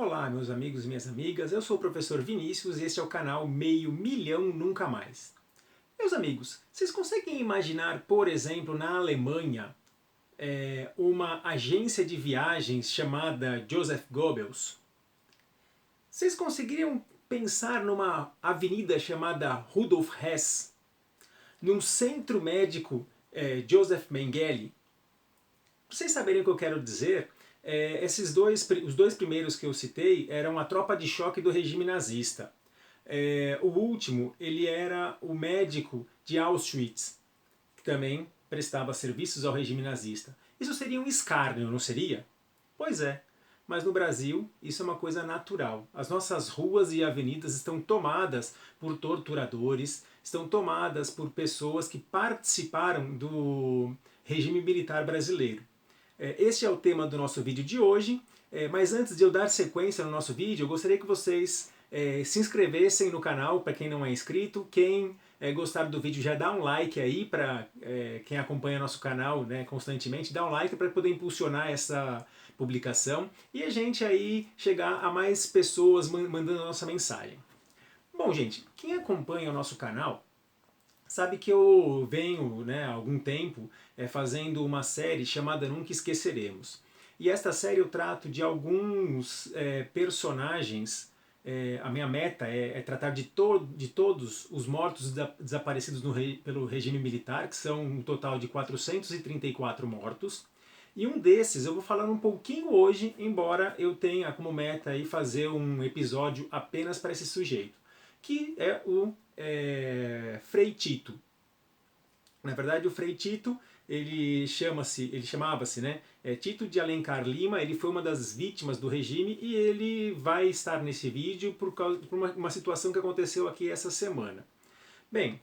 Olá, meus amigos e minhas amigas, eu sou o professor Vinícius e este é o canal Meio Milhão Nunca Mais. Meus amigos, vocês conseguem imaginar, por exemplo, na Alemanha, uma agência de viagens chamada Joseph Goebbels? Vocês conseguiriam pensar numa avenida chamada Rudolf Hess? Num centro médico Joseph Mengele? Pra vocês saberem o que eu quero dizer, os dois primeiros que eu citei eram a tropa de choque do regime nazista. O último, ele era o médico de Auschwitz, que também prestava serviços ao regime nazista. Isso seria um escárnio, não seria? Pois é, mas no Brasil isso é uma coisa natural. As nossas ruas e avenidas estão tomadas por torturadores, estão tomadas por pessoas que participaram do regime militar brasileiro. Este é o tema do nosso vídeo de hoje, mas antes de eu dar sequência no nosso vídeo, eu gostaria que vocês se inscrevessem no canal para quem não é inscrito. Quem gostar do vídeo já dá um like aí para quem acompanha nosso canal, né, constantemente, dá um like para poder impulsionar essa publicação e a gente aí chegar a mais pessoas mandando a nossa mensagem. Bom, gente, quem acompanha o nosso canal sabe que eu venho, né, há algum tempo fazendo uma série chamada Nunca Esqueceremos. E esta série eu trato de alguns personagens. A minha meta é tratar de todos os mortos desaparecidos pelo regime militar, que são um total de 434 mortos. E um desses eu vou falar um pouquinho hoje, embora eu tenha como meta aí fazer um episódio apenas para esse sujeito, que é o Frei Tito. Na verdade, o Frei Tito, ele chamava-se, né, Tito de Alencar Lima. Ele foi uma das vítimas do regime e ele vai estar nesse vídeo por uma situação que aconteceu aqui essa semana. Bem,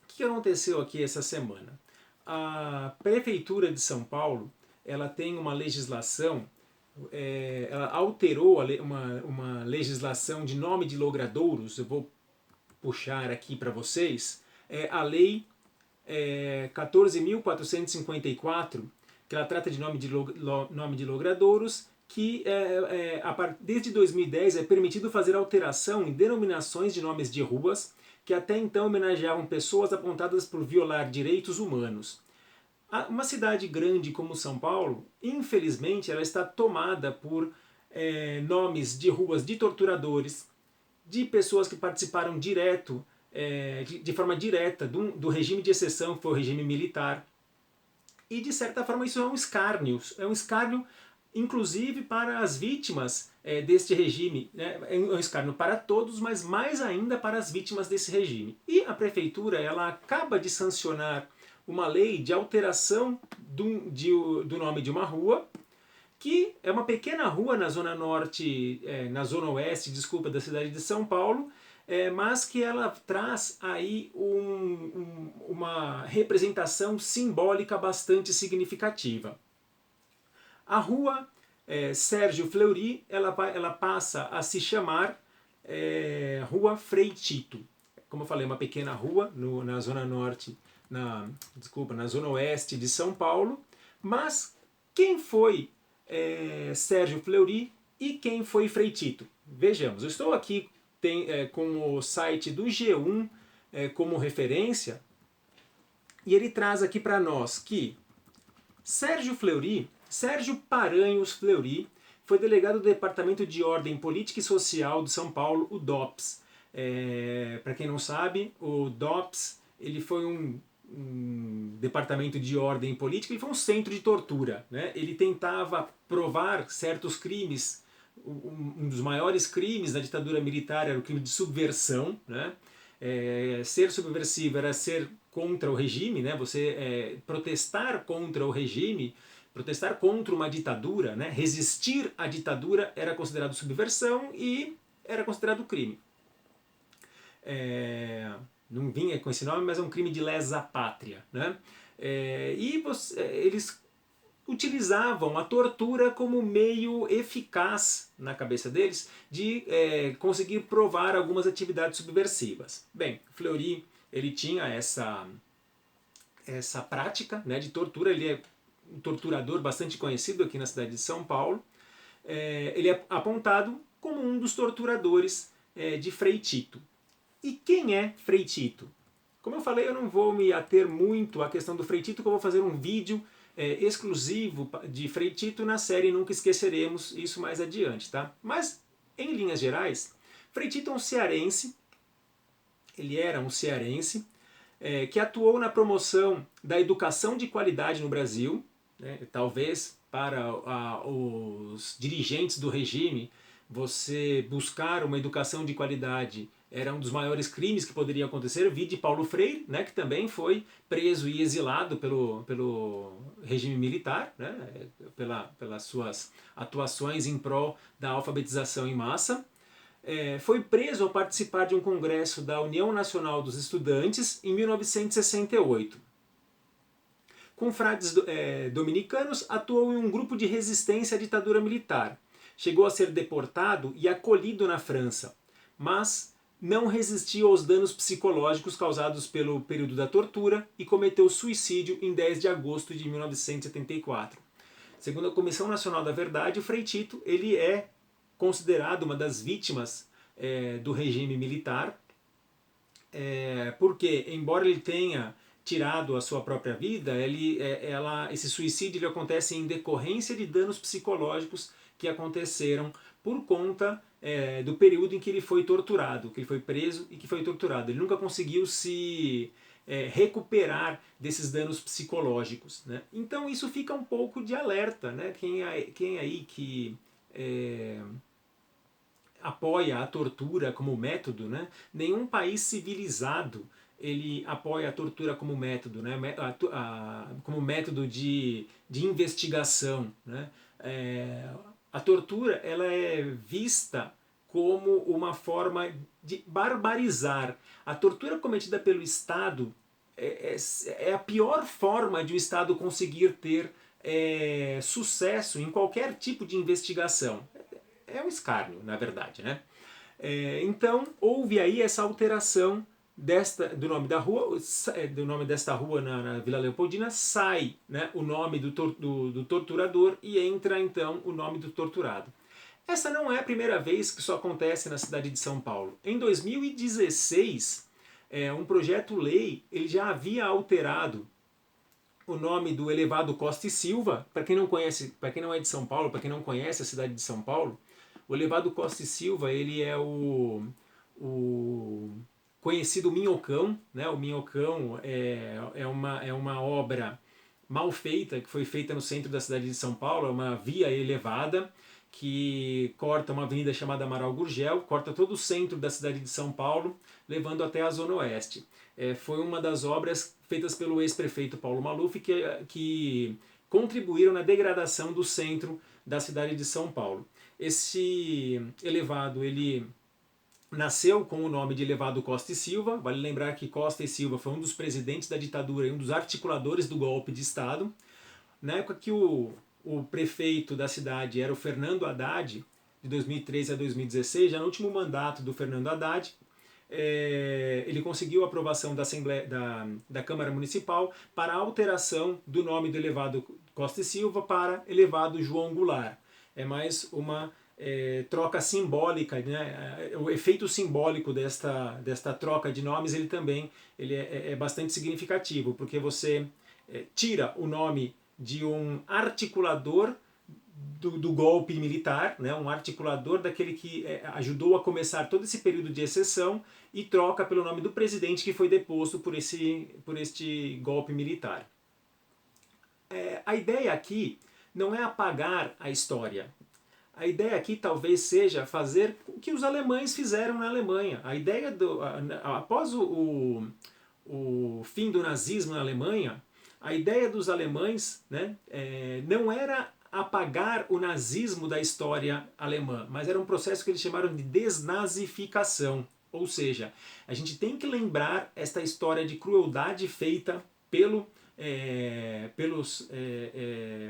o que aconteceu aqui essa semana? A Prefeitura de São Paulo, ela tem uma legislação, ela alterou uma legislação de nome de logradouros. Eu vou puxar aqui para vocês, a Lei 14.454, que ela trata de nome de logradouros, que desde 2010 é permitido fazer alteração em denominações de nomes de ruas que até então homenageavam pessoas apontadas por violar direitos humanos. Uma cidade grande como São Paulo, infelizmente, ela está tomada por nomes de ruas de torturadores, de pessoas que participaram de forma direta do regime de exceção, que foi o regime militar. E de certa forma isso é um escárnio inclusive para as vítimas deste regime, né? É um escárnio para todos, mas mais ainda para as vítimas desse regime. E a prefeitura, ela acaba de sancionar uma lei de alteração do nome de uma rua, que é uma pequena rua na zona norte, na zona oeste, desculpa, da cidade de São Paulo, mas que ela traz aí uma representação simbólica bastante significativa. A rua Sérgio Fleury, ela passa a se chamar Rua Frei Tito. Como eu falei, uma pequena rua na zona norte, na zona oeste de São Paulo. Mas quem foi Sérgio Fleury e quem foi Frei Tito? Vejamos, eu estou aqui com o site do G1 como referência, e ele traz aqui para nós que Sérgio Paranhos Fleury, foi delegado do Departamento de Ordem Política e Social de São Paulo, o DOPS. Para quem não sabe, o DOPS ele foi um departamento de ordem política, ele foi um centro de tortura, né? Ele tentava provar certos crimes. Um dos maiores crimes da ditadura militar era o crime de subversão, né? Ser subversivo era ser contra o regime, né? Você protestar contra o regime, protestar contra uma ditadura, né? Resistir à ditadura era considerado subversão e era considerado crime. Não vinha com esse nome, mas é um crime de lesa pátria, né? Eles utilizavam a tortura como meio eficaz na cabeça deles de conseguir provar algumas atividades subversivas. Bem, Fleury, ele tinha essa prática, né, de tortura. Ele é um torturador bastante conhecido aqui na cidade de São Paulo. ele é apontado como um dos torturadores de Frei Tito. E quem é Frei Tito? Como eu falei, eu não vou me ater muito à questão do Frei Tito, que eu vou fazer um vídeo exclusivo de Frei Tito na série Nunca Esqueceremos, isso mais adiante, tá? Mas, em linhas gerais, Frei Tito é um cearense, ele era um cearense, que atuou na promoção da educação de qualidade no Brasil, né? Talvez para os dirigentes do regime, você buscar uma educação de qualidade era um dos maiores crimes que poderia acontecer. Vide Paulo Freire, né, que também foi preso e exilado pelo regime militar, né, pelas suas atuações em prol da alfabetização em massa. Foi preso ao participar de um congresso da União Nacional dos Estudantes em 1968. Com frades dominicanos, atuou em um grupo de resistência à ditadura militar. Chegou a ser deportado e acolhido na França, mas não resistiu aos danos psicológicos causados pelo período da tortura e cometeu suicídio em 10 de agosto de 1974. Segundo a Comissão Nacional da Verdade, o Frei Tito ele é considerado uma das vítimas do regime militar, porque, embora ele tenha tirado a sua própria vida, esse suicídio ele acontece em decorrência de danos psicológicos que aconteceram por conta do período em que ele foi torturado, que ele foi preso e que foi torturado. Ele nunca conseguiu se recuperar desses danos psicológicos, né? Então isso fica um pouco de alerta, né? Quem aí que apoia a tortura como método, né? Nenhum país civilizado ele apoia a tortura como método, né? Como método de investigação, né? A tortura ela é vista como uma forma de barbarizar. A tortura cometida pelo Estado é a pior forma de o Estado conseguir ter sucesso em qualquer tipo de investigação. É um escárnio, na verdade, né? Então houve aí essa alteração do nome da rua, do nome desta rua na Vila Leopoldina, sai, né, o nome do torturador e entra então o nome do torturado. Essa não é a primeira vez que isso acontece na cidade de São Paulo. Em 2016, um projeto-lei ele já havia alterado o nome do elevado Costa e Silva. Para quem não conhece, para quem não é de São Paulo, para quem não conhece a cidade de São Paulo, o elevado Costa e Silva ele é o conhecido Minhocão, né? O Minhocão é uma obra mal feita, que foi feita no centro da cidade de São Paulo, é uma via elevada que corta uma avenida chamada Amaral Gurgel, corta todo o centro da cidade de São Paulo, levando até a Zona Oeste. Foi uma das obras feitas pelo ex-prefeito Paulo Maluf que contribuíram na degradação do centro da cidade de São Paulo. Esse elevado, ele nasceu com o nome de elevado Costa e Silva. Vale lembrar que Costa e Silva foi um dos presidentes da ditadura e um dos articuladores do golpe de Estado. Na época que o prefeito da cidade era o Fernando Haddad, de 2013 a 2016, já no último mandato do Fernando Haddad, ele conseguiu a aprovação da Assembleia, da Câmara Municipal para a alteração do nome do elevado Costa e Silva para elevado João Goulart. É mais uma troca simbólica, né? O efeito simbólico desta troca de nomes ele também é bastante significativo, porque você tira o nome de um articulador do golpe militar, né? Um articulador daquele que ajudou a começar todo esse período de exceção e troca pelo nome do presidente que foi deposto por este golpe militar. A ideia aqui não é apagar a história. A ideia aqui talvez seja fazer o que os alemães fizeram na Alemanha. A ideia após o fim do nazismo na Alemanha, a ideia dos alemães, né, não era apagar o nazismo da história alemã, mas era um processo que eles chamaram de desnazificação. Ou seja, a gente tem que lembrar esta história de crueldade feita pelos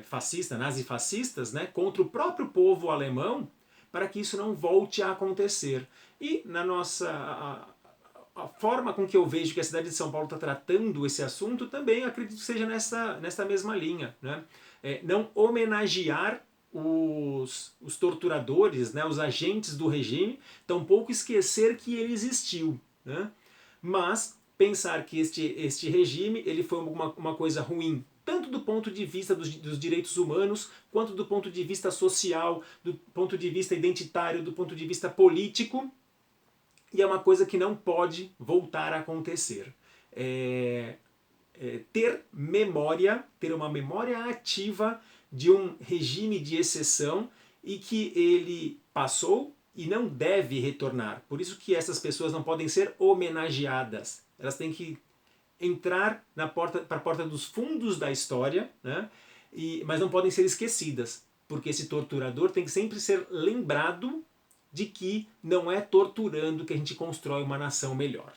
fascistas, nazifascistas, né, contra o próprio povo alemão, para que isso não volte a acontecer. E na a forma com que eu vejo que a cidade de São Paulo está tratando esse assunto também acredito que seja nesta mesma linha, né? Não homenagear os torturadores, né, os agentes do regime, tampouco esquecer que ele existiu, né? Mas pensar que este regime ele foi uma coisa ruim, tanto do ponto de vista dos direitos humanos, quanto do ponto de vista social, do ponto de vista identitário, do ponto de vista político, e é uma coisa que não pode voltar a acontecer. Ter memória, ter uma memória ativa de um regime de exceção e que ele passou e não deve retornar. Por isso que essas pessoas não podem ser homenageadas. Elas têm que entrar para a porta dos fundos da história, né? Mas não podem ser esquecidas, porque esse torturador tem que sempre ser lembrado de que não é torturando que a gente constrói uma nação melhor.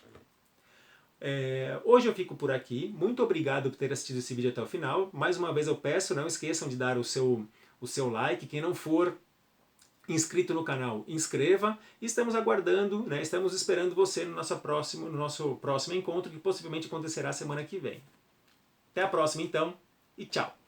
Hoje eu fico por aqui. Muito obrigado por ter assistido esse vídeo até o final. Mais uma vez eu peço, não esqueçam de dar o seu like. Quem não for inscrito no canal, inscreva. Estamos aguardando, né, estamos esperando você no nosso próximo encontro, que possivelmente acontecerá semana que vem. Até a próxima então, e tchau!